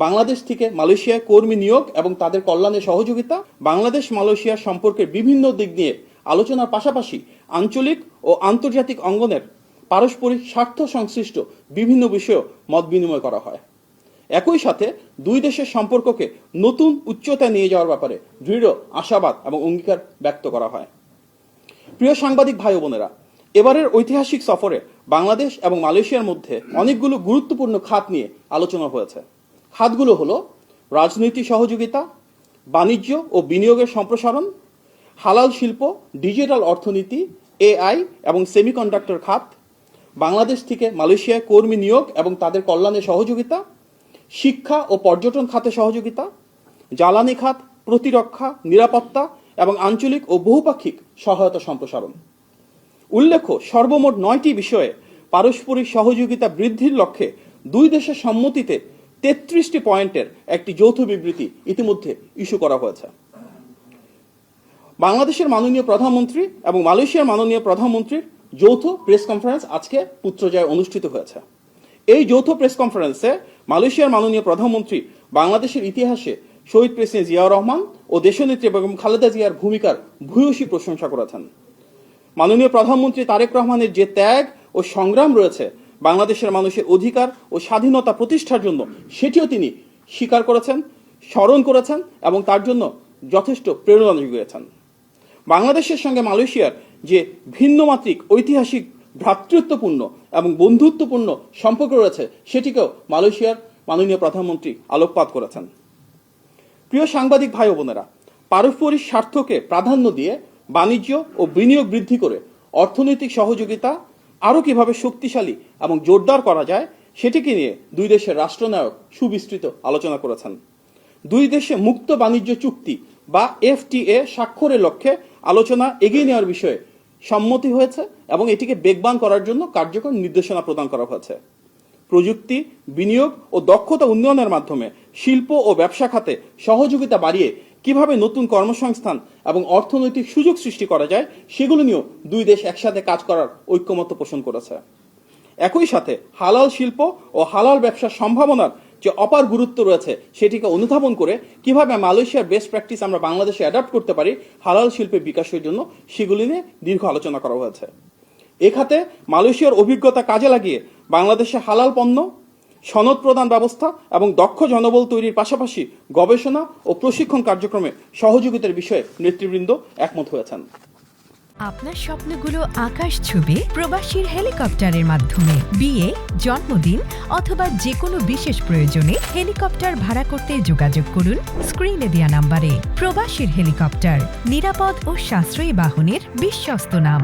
বাংলাদেশ থেকে মালয়েশিয়ায় কর্মী নিয়োগ এবং তাদের কল্যাণে সহযোগিতা, বাংলাদেশ মালয়েশিয়া সম্পর্কের বিভিন্ন দিক নিয়ে আলোচনার পাশাপাশি আঞ্চলিক ও আন্তর্জাতিক অঙ্গনের পারস্পরিক স্বার্থ সংশ্লিষ্ট বিভিন্ন বিষয়েও মত বিনিময় করা হয়। একই সাথে দুই দেশের সম্পর্ককে নতুন উচ্চতায় নিয়ে যাওয়ার ব্যাপারে দৃঢ় আশাবাদ এবং অঙ্গীকার ব্যক্ত করা হয়। প্রিয় সাংবাদিক ভাই বোনেরা, এবারের ঐতিহাসিক সফরে বাংলাদেশ এবং মালয়েশিয়ার মধ্যে অনেকগুলো গুরুত্বপূর্ণ খাত নিয়ে আলোচনা হয়েছে। খাতগুলো হলো রাজনৈতিক সহযোগিতা, বাণিজ্য ও বিনিয়োগের সম্প্রসারণ, হালাল শিল্প, ডিজিটাল অর্থনীতি, এআই এবং সেমিকন্ডাক্টর খাত, বাংলাদেশ থেকে মালয়েশিয়ায় কর্মী নিয়োগ এবং তাদের কল্যাণে সহযোগিতা, শিক্ষা ও পর্যটন খাতে সহযোগিতা, জ্বালানি খাত, প্রতিরক্ষা, নিরাপত্তা এবং আঞ্চলিক ও বহুপাক্ষিক সহায়তা সম্প্রসারণ। উল্লেখ্য, সর্বমোট 9টি বিষয়ে পারস্পরিক সহযোগিতা বৃদ্ধির লক্ষ্যে দুই দেশের সম্মতিতে 33টি পয়েন্টের একটি যৌথ বিবৃতি ইতিমধ্যে ইস্যু করা হয়েছে। বাংলাদেশের মাননীয় প্রধানমন্ত্রী এবং মালয়েশিয়ার মাননীয় প্রধানমন্ত্রীর যৌথ প্রেস কনফারেন্স আজকে পুত্রজায় অনুষ্ঠিত হয়েছে। এই যৌথ প্রেস কনফারেন্সে মালয়েশিয়ার মাননীয় প্রধানমন্ত্রী বাংলাদেশের ইতিহাসে শহীদ প্রেসিডেন্ট জিয়াউর রহমান ও দেশনেত্রী বেগম খালেদা জিয়ার ভূমিকার ভূয়সী প্রশংসা করেছেন। মাননীয় প্রধানমন্ত্রী তারেক রহমানের যে ত্যাগ ও সংগ্রাম রয়েছে বাংলাদেশের মানুষের অধিকার ও স্বাধীনতা প্রতিষ্ঠার জন্য, সেটিও তিনি স্বীকার করেছেন, স্মরণ করেছেন এবং তার জন্য যথেষ্ট প্রেরণা জুগিয়েছেন। বাংলাদেশের সঙ্গে মালয়েশিয়ার যে ভিন্নমাত্রিক ঐতিহাসিক ভ্রাতৃত্বপূর্ণ এবং বন্ধুত্বপূর্ণ সম্পর্ক রয়েছে সেটিকেও মালয়েশিয়ার মাননীয় প্রধানমন্ত্রী আলোকপাত করেছেন। প্রিয় সাংবাদিক ভাই ও বোনেরা, পারস্পরিক স্বার্থকে প্রাধান্য দিয়ে বাণিজ্য ও বিনিয়োগ বৃদ্ধি করে অর্থনৈতিক সহযোগিতা আরও কিভাবে শক্তিশালী এবং জোরদার করা যায় সেটিকে নিয়ে দুই দেশের রাষ্ট্রনায়ক সুবিস্তৃত আলোচনা করেছেন। দুই দেশে মুক্ত বাণিজ্য চুক্তি বা এফটিএ স্বাক্ষরের লক্ষ্যে আলোচনা এগিয়ে নেওয়ার বিষয়ে সম্মতি হয়েছে এবং এটিকে বেগবান করার জন্য কার্যকর নির্দেশনা প্রদান করা হয়েছে। প্রযুক্তি, বিনিয়োগ ও দক্ষতা উন্নয়নের মাধ্যমে শিল্প ও ব্যবসা খাতে সহযোগিতা বাড়িয়ে কিভাবে নতুন কর্মসংস্থান এবং অর্থনৈতিক সুযোগ সৃষ্টি করা যায় সেগুলো নিয়েও দুই দেশ একসাথে কাজ করার ঐক্যমত্য পোষণ করেছে। একই সাথে হালাল শিল্প ও হালাল ব্যবসার সম্ভাবনার যে অপার গুরুত্ব রয়েছে সেটিকে অনুধাবন করে কিভাবে মালয়েশিয়ার বেস্ট প্র্যাকটিস আমরা বাংলাদেশে অ্যাডাপ্ট করতে পারি হালাল শিল্পের বিকাশের জন্য, সেগুলি নিয়ে দীর্ঘ আলোচনা করা হয়েছে। এ খাতে মালয়েশিয়ার অভিজ্ঞতা কাজে লাগিয়ে বাংলাদেশে হালাল পণ্য, সনদ প্রদান ব্যবস্থা এবং দক্ষ জনবল তৈরির পাশাপাশি গবেষণা ও প্রশিক্ষণ কার্যক্রমে সহযোগিতার বিষয়ে নেতৃবৃন্দ একমত হয়েছেন। আপনার স্বপ্নগুলো আকাশ ছুবে প্রবাসীর হেলিকপ্টারের মাধ্যমে। বিয়ে, জন্মদিন অথবা যে কোনো বিশেষ প্রয়োজনে হেলিকপ্টার ভাড়া করতে যোগাযোগ করুন স্ক্রিনে দেয়া নাম্বারে। প্রবাসীর হেলিকপ্টার, নিরাপদ ও সাশ্রয়ী বাহনের বিশ্বস্ত নাম।